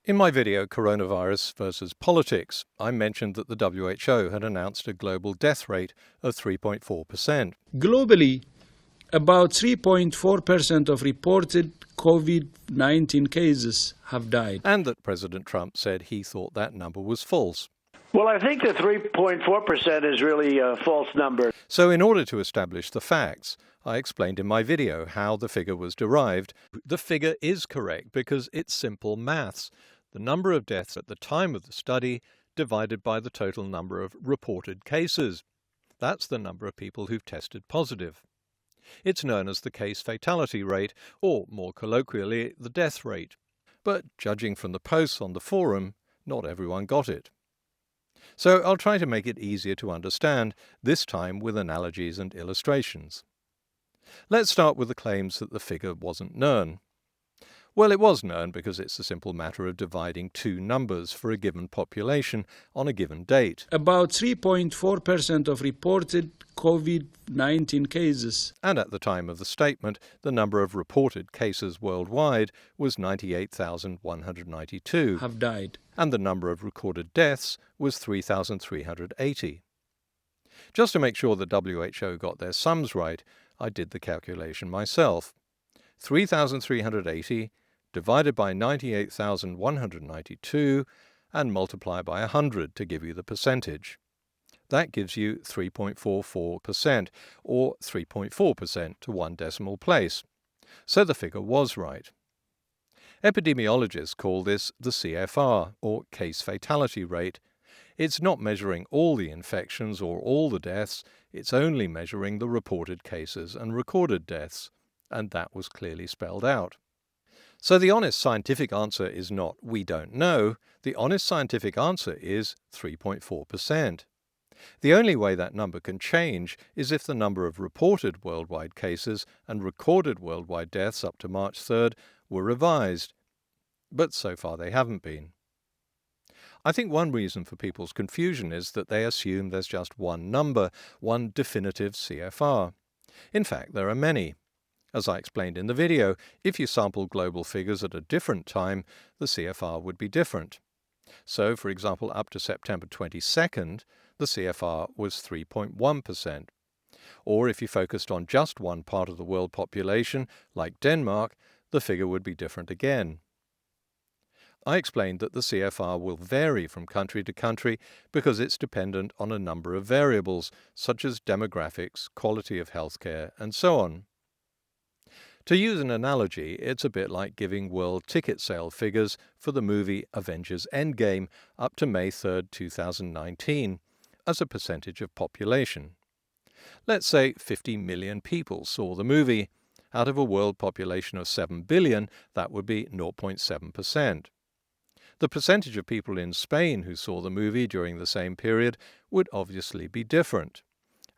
In my video, Coronavirus versus Politics, I mentioned that the WHO had announced a global death rate of 3.4%. Globally, about 3.4% of reported COVID-19 cases have died. And that President Trump said he thought that number was false. Well, I think the 3.4% is really a false number. So in order to establish the facts, I explained in my video how the figure was derived. The figure is correct because it's simple maths. The number of deaths at the time of the study divided by the total number of reported cases. That's the number of people who've tested positive. It's known as the case fatality rate, or more colloquially, the death rate. But judging from the posts on the forum, not everyone got it. So I'll try to make it easier to understand, this time with analogies and illustrations. Let's start with the claims that the figure wasn't known. Well, it was known because it's a simple matter of dividing two numbers for a given population on a given date. About 3.4% of reported COVID-19 cases. And at the time of the statement, the number of reported cases worldwide was 98,192. Have died. And the number of recorded deaths was 3,380. Just to make sure the WHO got their sums right, I did the calculation myself. 3,380 divided by 98,192 and multiply by 100 to give you the percentage. That gives you 3.44%, or 3.4% to one decimal place. So the figure was right. Epidemiologists call this the CFR, or case fatality rate. It's not measuring all the infections or all the deaths, it's only measuring the reported cases and recorded deaths, and that was clearly spelled out. So the honest scientific answer is not we don't know, the honest scientific answer is 3.4%. The only way that number can change is if the number of reported worldwide cases and recorded worldwide deaths up to March 3rd were revised. But so far they haven't been. I think one reason for people's confusion is that they assume there's just one number, one definitive CFR. In fact, there are many. As I explained in the video, if you sample global figures at a different time, the CFR would be different. So, for example, up to September 22nd, the CFR was 3.1%. Or if you focused on just one part of the world population, like Denmark, the figure would be different again. I explained that the CFR will vary from country to country because it's dependent on a number of variables, such as demographics, quality of healthcare, and so on. To use an analogy, it's a bit like giving world ticket sale figures for the movie Avengers Endgame up to May 3, 2019, as a percentage of population. Let's say 50 million people saw the movie. Out of a world population of 7 billion, that would be 0.7%. The percentage of people in Spain who saw the movie during the same period would obviously be different.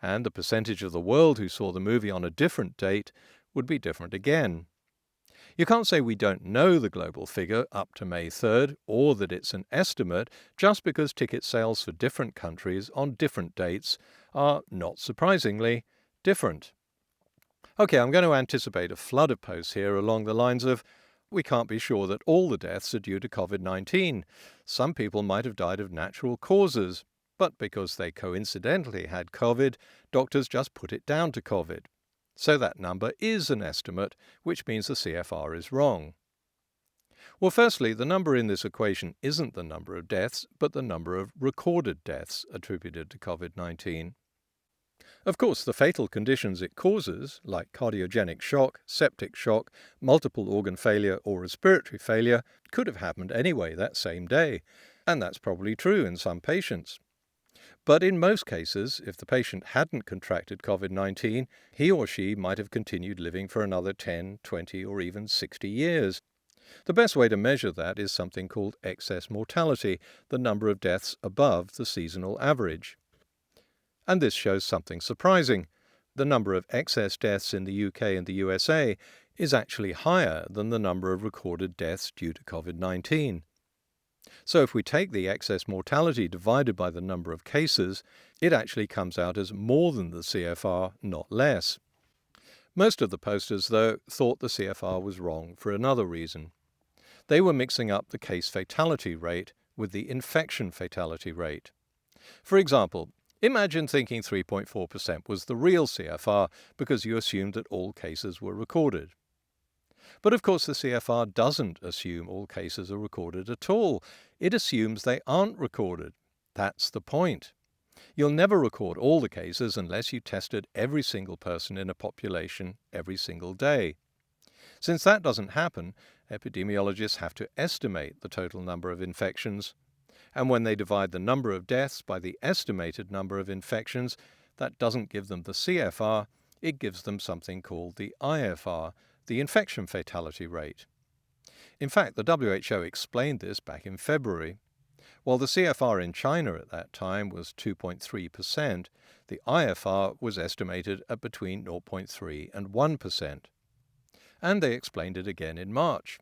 And the percentage of the world who saw the movie on a different date would be different again. You can't say we don't know the global figure up to May 3rd, or that it's an estimate, just because ticket sales for different countries on different dates are, not surprisingly, different. Okay, I'm going to anticipate a flood of posts here along the lines of, we can't be sure that all the deaths are due to COVID-19. Some people might have died of natural causes, but because they coincidentally had COVID, doctors just put it down to COVID. So that number is an estimate, which means the CFR is wrong. Well, firstly, the number in this equation isn't the number of deaths, but the number of recorded deaths attributed to COVID-19. Of course, the fatal conditions it causes, like cardiogenic shock, septic shock, multiple organ failure or respiratory failure, could have happened anyway that same day, and that's probably true in some patients. But in most cases, if the patient hadn't contracted COVID-19, he or she might have continued living for another 10, 20, or even 60 years. The best way to measure that is something called excess mortality, the number of deaths above the seasonal average. And this shows something surprising. The number of excess deaths in the UK and the USA is actually higher than the number of recorded deaths due to COVID-19. So if we take the excess mortality divided by the number of cases, it actually comes out as more than the CFR, not less. Most of the posters, though, thought the CFR was wrong for another reason. They were mixing up the case fatality rate with the infection fatality rate. For example, imagine thinking 3.4% was the real CFR because you assumed that all cases were recorded. But of course the CFR doesn't assume all cases are recorded at all. It assumes they aren't recorded. That's the point. You'll never record all the cases unless you tested every single person in a population every single day. Since that doesn't happen, epidemiologists have to estimate the total number of infections. And when they divide the number of deaths by the estimated number of infections, that doesn't give them the CFR, it gives them something called the IFR, the infection fatality rate. In fact, the WHO explained this back in February. While the CFR in China at that time was 2.3%, the IFR was estimated at between 0.3 and 1%. And they explained it again in March.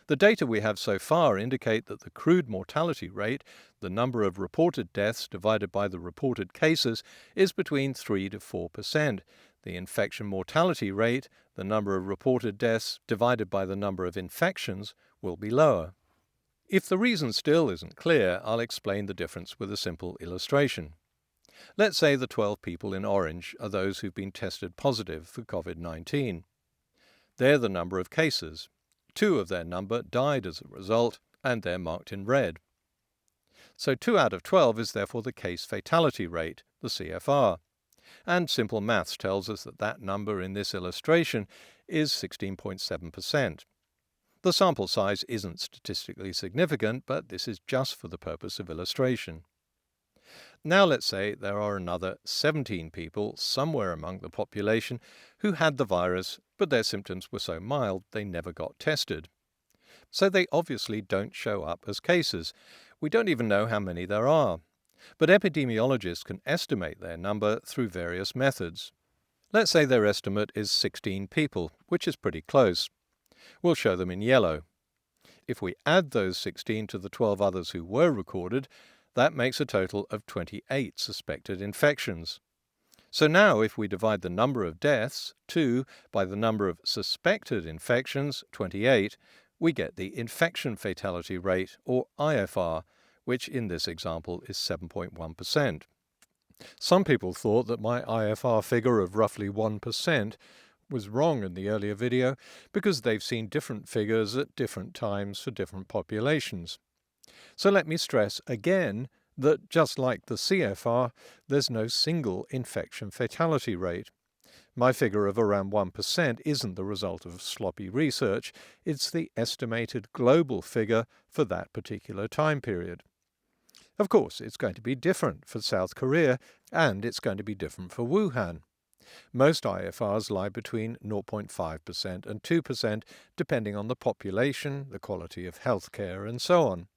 The data we have so far indicate that the crude mortality rate, the number of reported deaths divided by the reported cases, is between 3 to 4%. The infection mortality rate, the number of reported deaths divided by the number of infections, will be lower. If the reason still isn't clear, I'll explain the difference with a simple illustration. Let's say the 12 people in orange are those who've been tested positive for COVID-19. They're the number of cases. 2 of their number died as a result, and they're marked in red. So 2 out of 12 is therefore the case fatality rate, the CFR. And simple maths tells us that that number in this illustration is 16.7%. The sample size isn't statistically significant, but this is just for the purpose of illustration. Now let's say there are another 17 people somewhere among the population who had the virus, but their symptoms were so mild they never got tested. So they obviously don't show up as cases. We don't even know how many there are. But epidemiologists can estimate their number through various methods. Let's say their estimate is 16 people, which is pretty close. We'll show them in yellow. If we add those 16 to the 12 others who were recorded, that makes a total of 28 suspected infections. So now if we divide the number of deaths, 2, by the number of suspected infections, 28, we get the infection fatality rate, or IFR, which in this example is 7.1%. Some people thought that my IFR figure of roughly 1% was wrong in the earlier video because they've seen different figures at different times for different populations. So let me stress again that just like the CFR, there's no single infection fatality rate. My figure of around 1% isn't the result of sloppy research, it's the estimated global figure for that particular time period. Of course, it's going to be different for South Korea, and it's going to be different for Wuhan. Most IFRs lie between 0.5% and 2%, depending on the population, the quality of healthcare, and so on.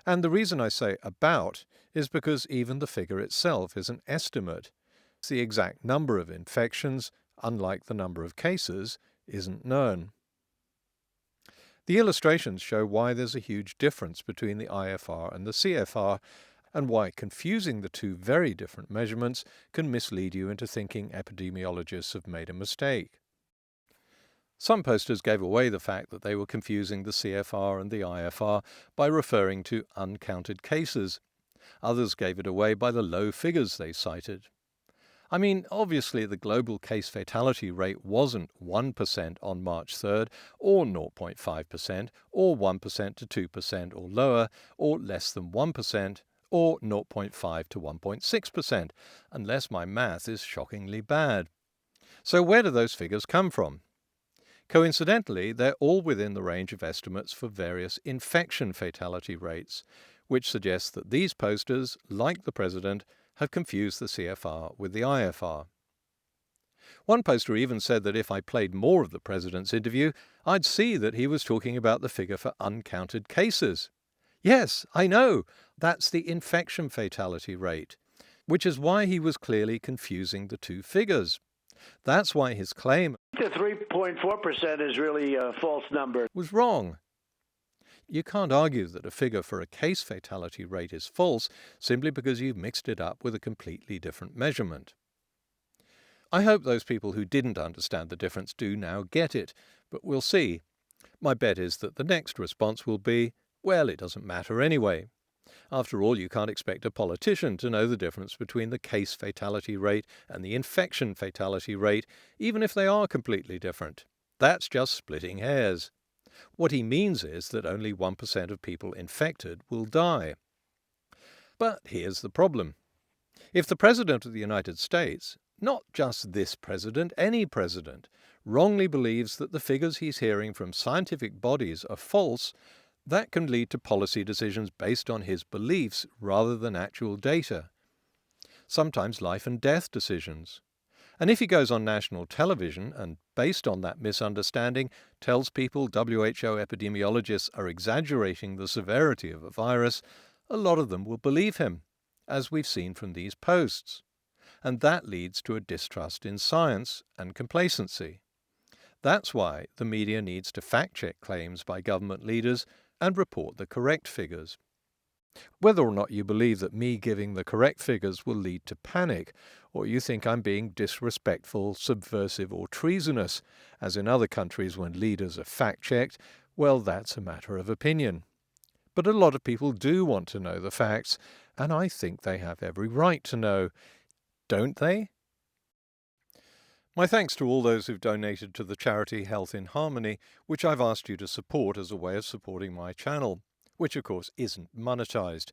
And the reason I say about is because even the figure itself is an estimate. The exact number of infections, unlike the number of cases, isn't known. The illustrations show why there's a huge difference between the IFR and the CFR, and why confusing the two very different measurements can mislead you into thinking epidemiologists have made a mistake. Some posters gave away the fact that they were confusing the CFR and the IFR by referring to uncounted cases. Others gave it away by the low figures they cited. I mean, obviously the global case fatality rate wasn't 1% on March 3rd, or 0.5%, or 1% to 2% or lower, or less than 1%, or 0.5 to 1.6%, unless my math is shockingly bad. So where do those figures come from? Coincidentally, they're all within the range of estimates for various infection fatality rates, which suggests that these posters, like the President, have confused the CFR with the IFR. One poster even said that if I played more of the President's interview, I'd see that he was talking about the figure for uncounted cases. Yes, I know, that's the infection fatality rate, which is why he was clearly confusing the two figures. That's why his claim The 3.4% is really a false number. was wrong. You can't argue that a figure for a case fatality rate is false simply because you've mixed it up with a completely different measurement. I hope those people who didn't understand the difference do now get it, but we'll see. My bet is that the next response will be, well, it doesn't matter anyway. After all, you can't expect a politician to know the difference between the case fatality rate and the infection fatality rate, even if they are completely different. That's just splitting hairs. What he means is that only 1% of people infected will die. But here's the problem. If the President of the United States, not just this president, any president, wrongly believes that the figures he's hearing from scientific bodies are false, that can lead to policy decisions based on his beliefs rather than actual data. Sometimes life and death decisions. And if he goes on national television and, based on that misunderstanding, tells people WHO epidemiologists are exaggerating the severity of a virus, a lot of them will believe him, as we've seen from these posts. And that leads to a distrust in science and complacency. That's why the media needs to fact-check claims by government leaders and report the correct figures. Whether or not you believe that me giving the correct figures will lead to panic, or you think I'm being disrespectful, subversive, or treasonous, as in other countries when leaders are fact-checked, well, that's a matter of opinion. But a lot of people do want to know the facts, and I think they have every right to know. Don't they? My thanks to all those who've donated to the charity Health in Harmony, which I've asked you to support as a way of supporting my channel, which of course isn't monetized.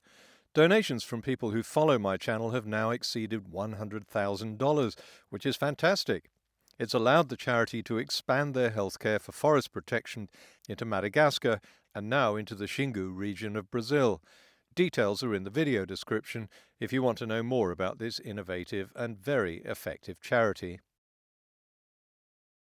Donations from people who follow my channel have now exceeded $100,000, which is fantastic. It's allowed the charity to expand their healthcare for forest protection into Madagascar and now into the Xingu region of Brazil. Details are in the video description if you want to know more about this innovative and very effective charity.